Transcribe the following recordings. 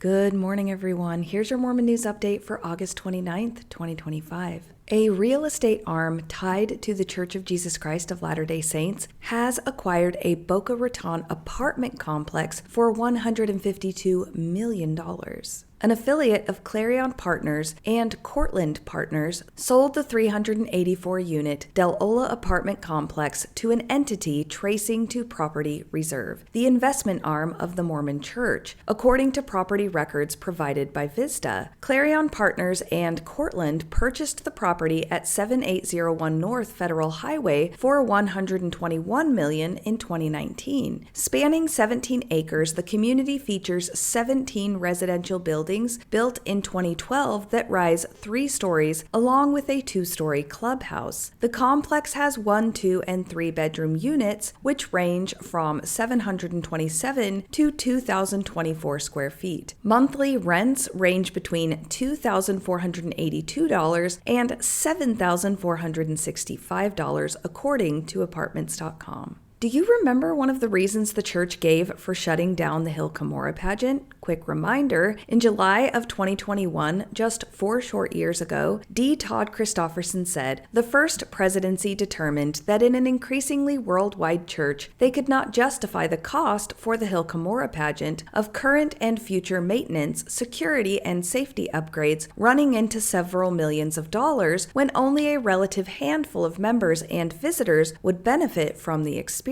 Good morning, everyone. Here's your Mormon news update for August 29th, 2025. A real estate arm tied to the Church of Jesus Christ of Latter-day Saints has acquired a Boca Raton apartment complex for $152 million. An affiliate of Clarion Partners and Cortland Partners sold the 384-unit Del Ola apartment complex to an entity tracing to Property Reserve, the investment arm of the Mormon Church, according to property records provided by Vista. Clarion Partners and Cortland purchased the property at 7801 North Federal Highway for $121 million in 2019. Spanning 17 acres, the community features 17 residential buildings built in 2012 that rise 3 stories along with a 2-story clubhouse. The complex has 1, 2, and 3 bedroom units, which range from 727 to 2,024 square feet. Monthly rents range between $2,482 and $7,465 according to Apartments.com. Do you remember one of the reasons the church gave for shutting down the Hill Cumorah pageant? Quick reminder, in July of 2021, just 4 short years ago, D. Todd Christofferson said, "The first presidency determined that in an increasingly worldwide church, they could not justify the cost for the Hill Cumorah pageant of current and future maintenance, security, and safety upgrades running into several millions of dollars when only a relative handful of members and visitors would benefit from the experience."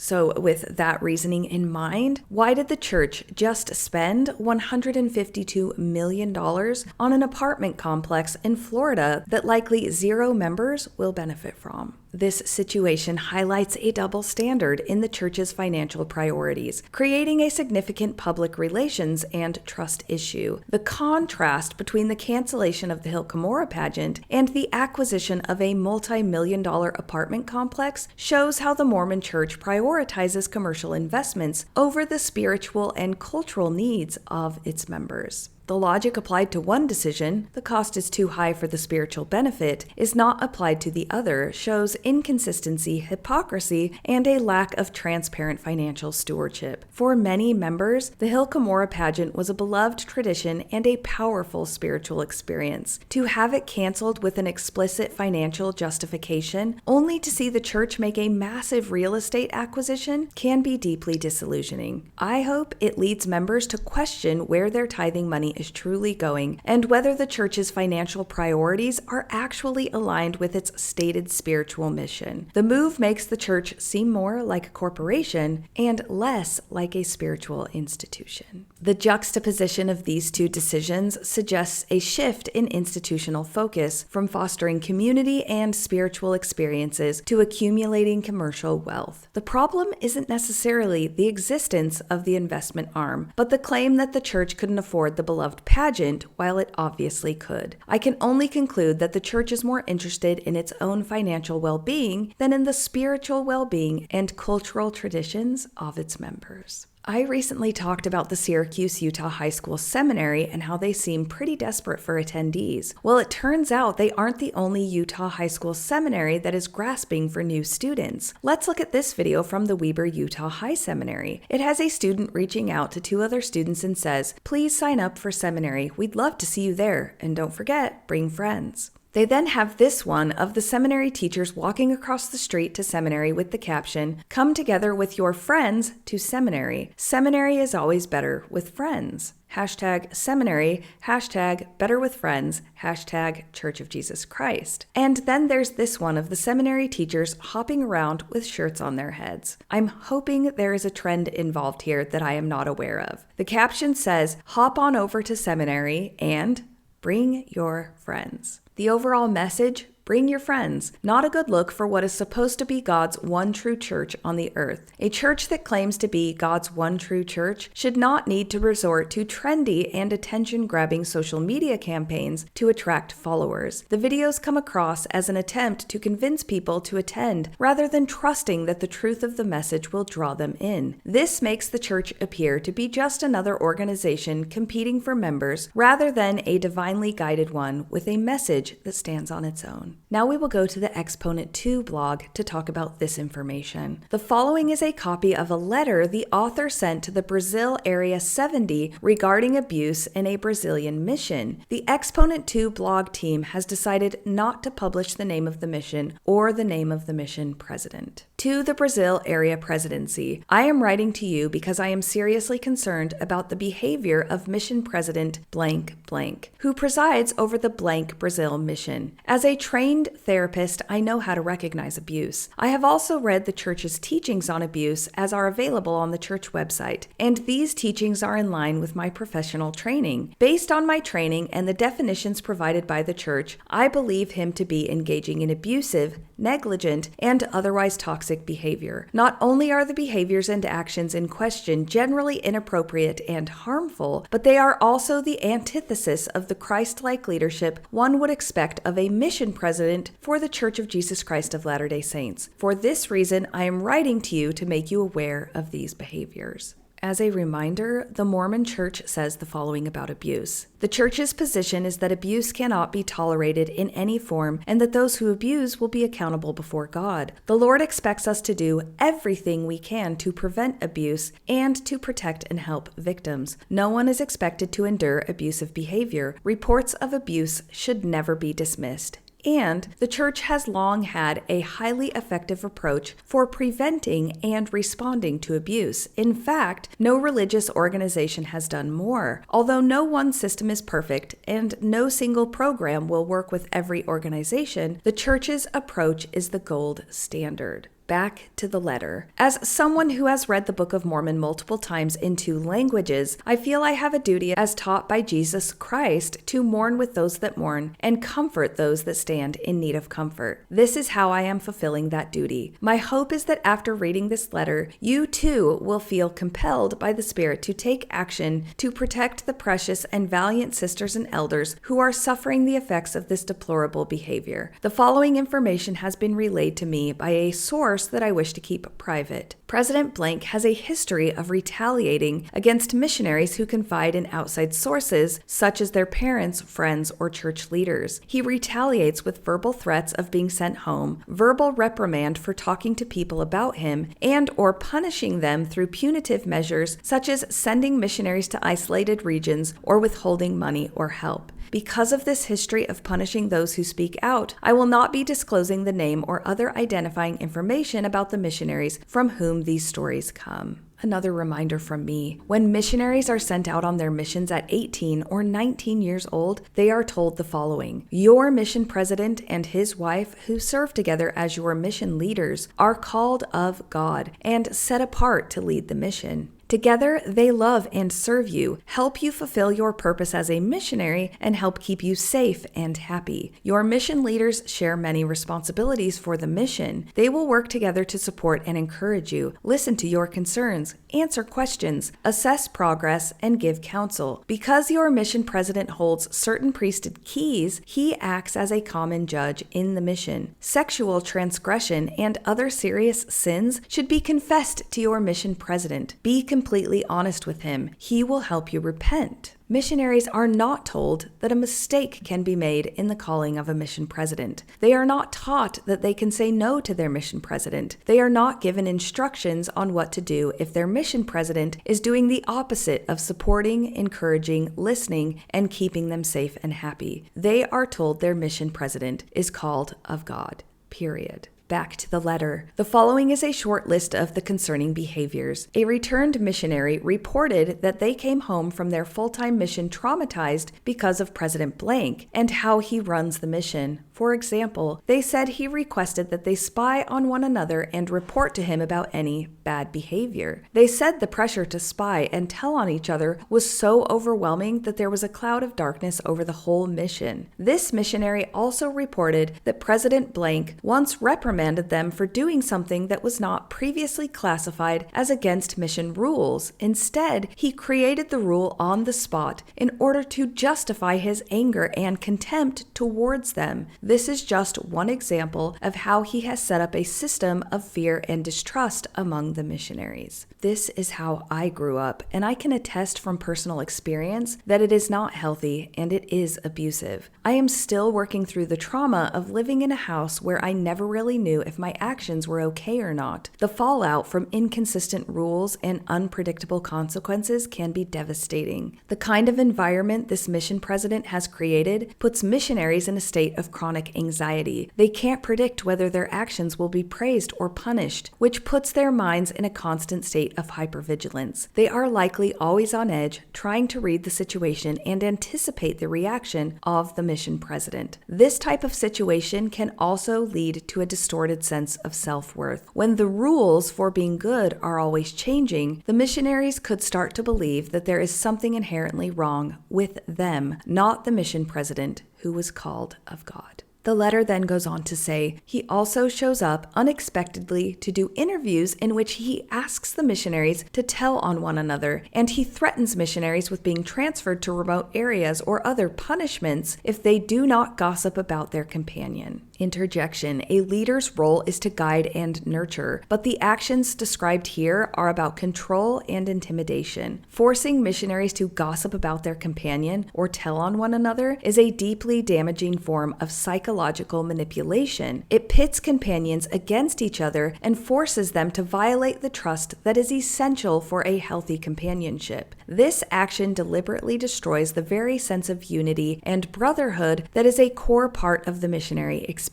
So with that reasoning in mind, why did the church just spend $152 million on an apartment complex in Florida that likely 0 members will benefit from? This situation highlights a double standard in the church's financial priorities, creating a significant public relations and trust issue. The contrast between the cancellation of the Hill Cumorah pageant and the acquisition of a multi-million-dollar apartment complex shows how the Mormon Church prioritizes commercial investments over the spiritual and cultural needs of its members. The logic applied to one decision, the cost is too high for the spiritual benefit, is not applied to the other, shows inconsistency, hypocrisy, and a lack of transparent financial stewardship. For many members, the Hill Cumorah pageant was a beloved tradition and a powerful spiritual experience. To have it canceled with an explicit financial justification, only to see the church make a massive real estate acquisition, can be deeply disillusioning. I hope it leads members to question where their tithing money is truly going and whether the church's financial priorities are actually aligned with its stated spiritual mission. The move makes the church seem more like a corporation and less like a spiritual institution. The juxtaposition of these two decisions suggests a shift in institutional focus from fostering community and spiritual experiences to accumulating commercial wealth. The problem isn't necessarily the existence of the investment arm, but the claim that the church couldn't afford the beloved pageant while it obviously could. I can only conclude that the church is more interested in its own financial well-being than in the spiritual well-being and cultural traditions of its members. I recently talked about the Syracuse, Utah High School Seminary and how they seem pretty desperate for attendees. Well, it turns out they aren't the only Utah high school seminary that is grasping for new students. Let's look at this video from the Weber Utah High Seminary. It has a student reaching out to 2 other students and says, "Please sign up for seminary. We'd love to see you there. And don't forget, bring friends." They then have this one of the seminary teachers walking across the street to seminary with the caption, "Come together with your friends to seminary. Seminary is always better with friends. #seminary, #better with friends, #Church of Jesus Christ." And then there's this one of the seminary teachers hopping around with shirts on their heads. I'm hoping there is a trend involved here that I am not aware of. The caption says, "Hop on over to seminary and bring your friends." The overall message, bring your friends. Not a good look for what is supposed to be God's one true church on the earth. A church that claims to be God's one true church should not need to resort to trendy and attention-grabbing social media campaigns to attract followers. The videos come across as an attempt to convince people to attend rather than trusting that the truth of the message will draw them in. This makes the church appear to be just another organization competing for members rather than a divinely guided one with a message that stands on its own. Now we will go to the Exponent 2 blog to talk about this information. The following is a copy of a letter the author sent to the Brazil Area 70 regarding abuse in a Brazilian mission. The Exponent 2 blog team has decided not to publish the name of the mission or the name of the mission president. To the Brazil Area Presidency, I am writing to you because I am seriously concerned about the behavior of Mission President blank blank, who presides over the blank Brazil mission. As a trained therapist, I know how to recognize abuse. I have also read the church's teachings on abuse as are available on the church website, and these teachings are in line with my professional training. Based on my training and the definitions provided by the church, I believe him to be engaging in abusive, negligent, and otherwise toxic behavior. Not only are the behaviors and actions in question generally inappropriate and harmful, but they are also the antithesis of the Christ-like leadership one would expect of a mission president for the Church of Jesus Christ of Latter-day Saints. For this reason, I am writing to you to make you aware of these behaviors. As a reminder, the Mormon Church says the following about abuse. The Church's position is that abuse cannot be tolerated in any form and that those who abuse will be accountable before God. The Lord expects us to do everything we can to prevent abuse and to protect and help victims. No one is expected to endure abusive behavior. Reports of abuse should never be dismissed. And the church has long had a highly effective approach for preventing and responding to abuse. In fact, no religious organization has done more. Although no one system is perfect and no single program will work with every organization, the church's approach is the gold standard. Back to the letter. As someone who has read the Book of Mormon multiple times in 2 languages, I feel I have a duty as taught by Jesus Christ to mourn with those that mourn and comfort those that stand in need of comfort. This is how I am fulfilling that duty. My hope is that after reading this letter, you too will feel compelled by the Spirit to take action to protect the precious and valiant sisters and elders who are suffering the effects of this deplorable behavior. The following information has been relayed to me by a source that I wish to keep private. President Blank has a history of retaliating against missionaries who confide in outside sources, such as their parents, friends, or church leaders. He retaliates with verbal threats of being sent home, verbal reprimand for talking to people about him, and or punishing them through punitive measures such as sending missionaries to isolated regions or withholding money or help. Because of this history of punishing those who speak out, I will not be disclosing the name or other identifying information about the missionaries from whom these stories come. Another reminder from me, when missionaries are sent out on their missions at 18 or 19 years old, they are told the following: your mission president and his wife, who serve together as your mission leaders, are called of God and set apart to lead the mission. Together, they love and serve you, help you fulfill your purpose as a missionary, and help keep you safe and happy. Your mission leaders share many responsibilities for the mission. They will work together to support and encourage you, listen to your concerns, answer questions, assess progress, and give counsel. Because your mission president holds certain priesthood keys, he acts as a common judge in the mission. Sexual transgression and other serious sins should be confessed to your mission president. Be completely honest with him. He will help you repent. Missionaries are not told that a mistake can be made in the calling of a mission president. They are not taught that they can say no to their mission president. They are not given instructions on what to do if their mission president is doing the opposite of supporting, encouraging, listening, and keeping them safe and happy. They are told their mission president is called of God. Period. Back to the letter. The following is a short list of the concerning behaviors. A returned missionary reported that they came home from their full-time mission traumatized because of President Blank and how he runs the mission. For example, they said he requested that they spy on one another and report to him about any bad behavior. They said the pressure to spy and tell on each other was so overwhelming that there was a cloud of darkness over the whole mission. This missionary also reported that President Blank once reprimanded reprimanded them for doing something that was not previously classified as against mission rules. Instead, he created the rule on the spot in order to justify his anger and contempt towards them. This is just one example of how he has set up a system of fear and distrust among the missionaries. This is how I grew up, and I can attest from personal experience that it is not healthy and it is abusive. I am still working through the trauma of living in a house where I never really knew if my actions were okay or not. The fallout from inconsistent rules and unpredictable consequences can be devastating. The kind of environment this mission president has created puts missionaries in a state of chronic anxiety. They can't predict whether their actions will be praised or punished, which puts their minds in a constant state of hypervigilance. They are likely always on edge, trying to read the situation and anticipate the reaction of the mission president. This type of situation can also lead to a distorted sense of self-worth. When the rules for being good are always changing, the missionaries could start to believe that there is something inherently wrong with them, not the mission president who was called of God. The letter then goes on to say, he also shows up unexpectedly to do interviews in which he asks the missionaries to tell on one another, and he threatens missionaries with being transferred to remote areas or other punishments if they do not gossip about their companion. Interjection. A leader's role is to guide and nurture, but the actions described here are about control and intimidation. Forcing missionaries to gossip about their companion or tell on one another is a deeply damaging form of psychological manipulation. It pits companions against each other and forces them to violate the trust that is essential for a healthy companionship. This action deliberately destroys the very sense of unity and brotherhood that is a core part of the missionary experience.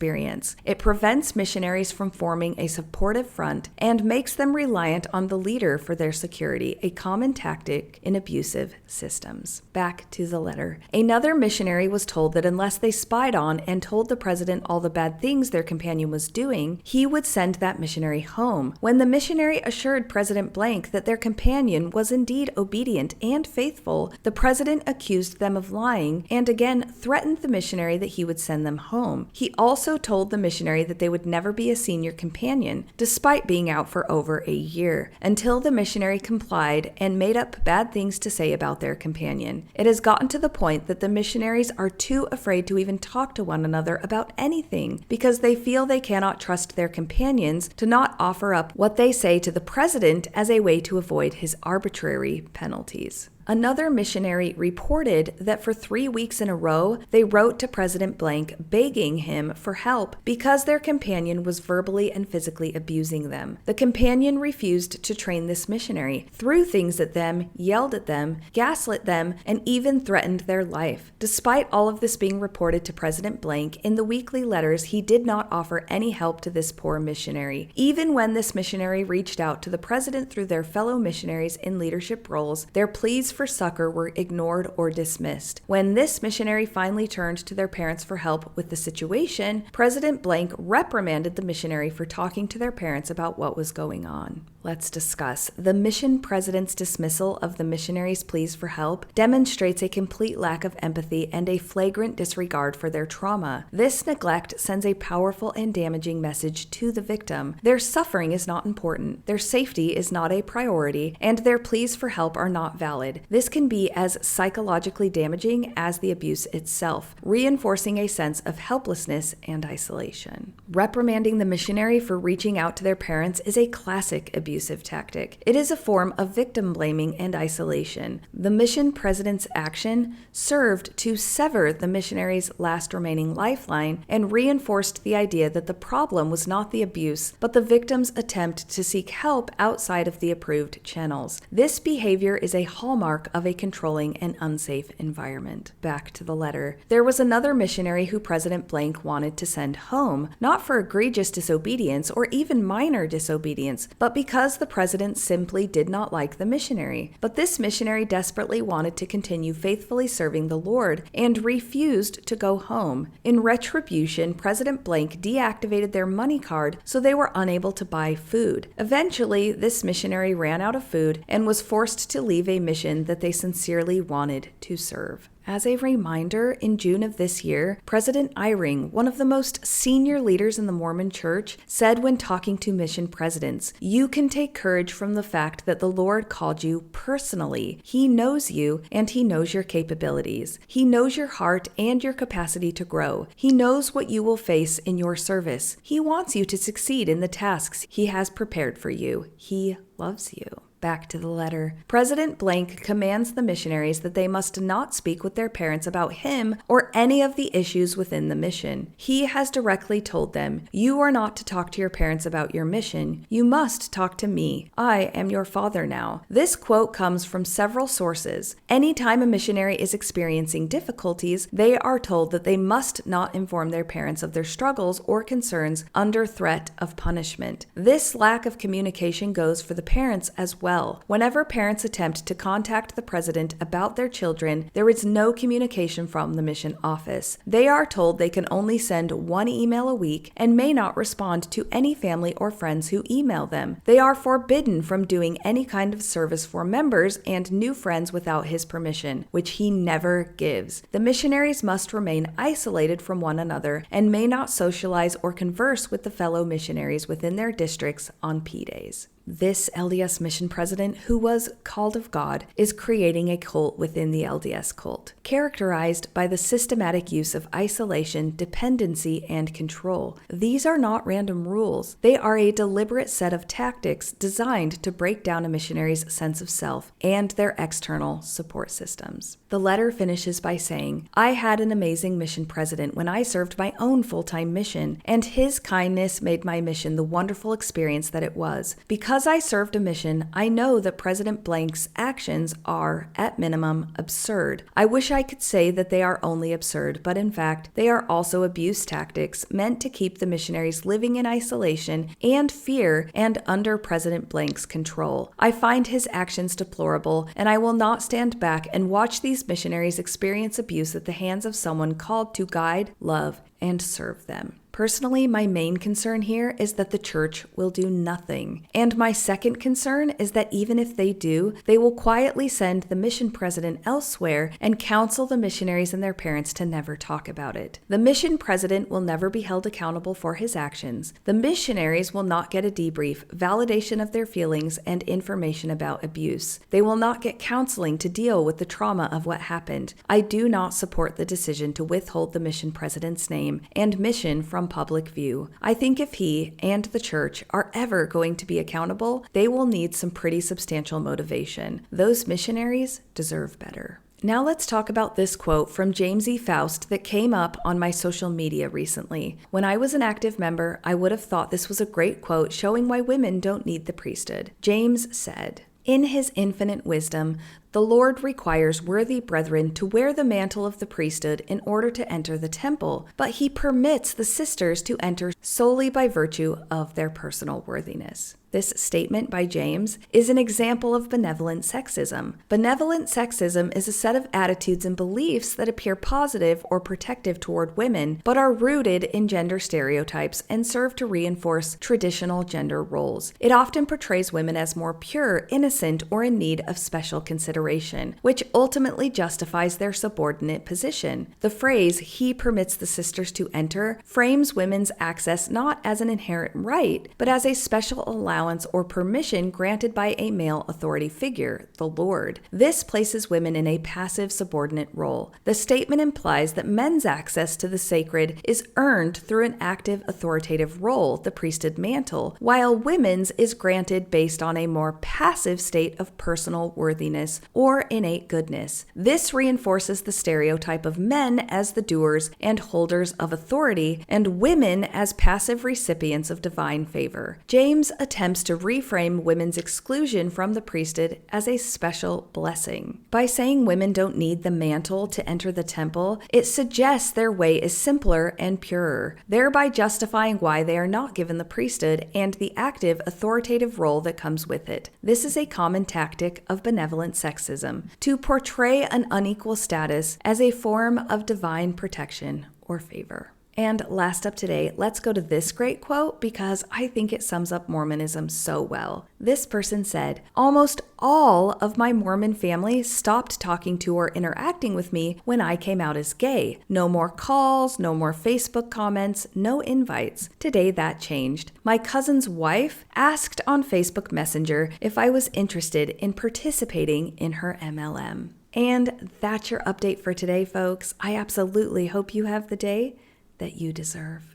It prevents missionaries from forming a supportive front and makes them reliant on the leader for their security, a common tactic in abusive systems. Back to the letter. Another missionary was told that unless they spied on and told the president all the bad things their companion was doing, he would send that missionary home. When the missionary assured President Blank that their companion was indeed obedient and faithful, the president accused them of lying and again threatened the missionary that he would send them home. He also told the missionary that they would never be a senior companion, despite being out for over a year, until the missionary complied and made up bad things to say about their companion. It has gotten to the point that the missionaries are too afraid to even talk to one another about anything because they feel they cannot trust their companions to not offer up what they say to the president as a way to avoid his arbitrary penalties. Another missionary reported that for 3 weeks in a row, they wrote to President Blank begging him for help because their companion was verbally and physically abusing them. The companion refused to train this missionary, threw things at them, yelled at them, gaslit them, and even threatened their life. Despite all of this being reported to President Blank, in the weekly letters, he did not offer any help to this poor missionary. Even when this missionary reached out to the president through their fellow missionaries in leadership roles, their pleas for succor were ignored or dismissed. When this missionary finally turned to their parents for help with the situation, President Blank reprimanded the missionary for talking to their parents about what was going on. Let's discuss. The mission president's dismissal of the missionaries' pleas for help demonstrates a complete lack of empathy and a flagrant disregard for their trauma. This neglect sends a powerful and damaging message to the victim. Their suffering is not important, their safety is not a priority, and their pleas for help are not valid. This can be as psychologically damaging as the abuse itself, reinforcing a sense of helplessness and isolation. Reprimanding the missionary for reaching out to their parents is a classic abusive tactic. It is a form of victim blaming and isolation. The mission president's action served to sever the missionary's last remaining lifeline and reinforced the idea that the problem was not the abuse, but the victim's attempt to seek help outside of the approved channels. This behavior is a hallmark of a controlling and unsafe environment. Back to the letter. There was another missionary who President Blank wanted to send home, not for egregious disobedience or even minor disobedience, but because the president simply did not like the missionary. But this missionary desperately wanted to continue faithfully serving the Lord and refused to go home. In retribution, President Blank deactivated their money card so they were unable to buy food. Eventually, this missionary ran out of food and was forced to leave a mission that they sincerely wanted to serve. As a reminder, in June of this year, President Eyring, one of the most senior leaders in the Mormon Church, said when talking to mission presidents, "You can take courage from the fact that the Lord called you personally. He knows you and He knows your capabilities. He knows your heart and your capacity to grow. He knows what you will face in your service. He wants you to succeed in the tasks He has prepared for you. He loves you." Back to the letter. President Blank commands the missionaries that they must not speak with their parents about him or any of the issues within the mission. He has directly told them, "You are not to talk to your parents about your mission. You must talk to me. I am your father now." This quote comes from several sources. Anytime a missionary is experiencing difficulties, they are told that they must not inform their parents of their struggles or concerns under threat of punishment. This lack of communication goes for the parents as well. Whenever parents attempt to contact the president about their children, there is no communication from the mission office. They are told they can only send one email a week and may not respond to any family or friends who email them. They are forbidden from doing any kind of service for members and new friends without his permission, which he never gives. The missionaries must remain isolated from one another and may not socialize or converse with the fellow missionaries within their districts on P days. This LDS mission president, who was called of God, is creating a cult within the LDS cult, characterized by the systematic use of isolation, dependency, and control. These are not random rules. They are a deliberate set of tactics designed to break down a missionary's sense of self and their external support systems. The letter finishes by saying, "I had an amazing mission president when I served my own full-time mission, and his kindness made my mission the wonderful experience that it was. Because I served a mission, I know that President Blank's actions are, at minimum, absurd. I wish I could say that they are only absurd, but in fact, they are also abuse tactics meant to keep the missionaries living in isolation and fear and under President Blank's control. I find his actions deplorable, and I will not stand back and watch these missionaries experience abuse at the hands of someone called to guide, love, and serve them." Personally, my main concern here is that the church will do nothing. And my second concern is that even if they do, they will quietly send the mission president elsewhere and counsel the missionaries and their parents to never talk about it. The mission president will never be held accountable for his actions. The missionaries will not get a debrief, validation of their feelings, and information about abuse. They will not get counseling to deal with the trauma of what happened. I do not support the decision to withhold the mission president's name and mission from public view. I think if he and the church are ever going to be accountable, they will need some pretty substantial motivation. Those missionaries deserve better. Now let's talk about this quote from James E. Faust that came up on my social media recently. When I was an active member, I would have thought this was a great quote showing why women don't need the priesthood. James said, "In his infinite wisdom, the Lord requires worthy brethren to wear the mantle of the priesthood in order to enter the temple, but he permits the sisters to enter solely by virtue of their personal worthiness." This statement by James is an example of benevolent sexism. Benevolent sexism is a set of attitudes and beliefs that appear positive or protective toward women, but are rooted in gender stereotypes and serve to reinforce traditional gender roles. It often portrays women as more pure, innocent, or in need of special consideration, which ultimately justifies their subordinate position. The phrase, "he permits the sisters to enter," frames women's access not as an inherent right, but as a special allowance or permission granted by a male authority figure, the Lord. This places women in a passive subordinate role. The statement implies that men's access to the sacred is earned through an active authoritative role, the priesthood mantle, while women's is granted based on a more passive state of personal worthiness or innate goodness. This reinforces the stereotype of men as the doers and holders of authority, and women as passive recipients of divine favor. James attempts to reframe women's exclusion from the priesthood as a special blessing. By saying women don't need the mantle to enter the temple, it suggests their way is simpler and purer, thereby justifying why they are not given the priesthood and the active authoritative role that comes with it. This is a common tactic of benevolent sexism, to portray an unequal status as a form of divine protection or favor. And last up today, let's go to this great quote because I think it sums up Mormonism so well. This person said, "Almost all of my Mormon family stopped talking to or interacting with me when I came out as gay. No more calls, no more Facebook comments, no invites. Today that changed. My cousin's wife asked on Facebook Messenger if I was interested in participating in her MLM." And that's your update for today, folks. I absolutely hope you have the day that you deserve.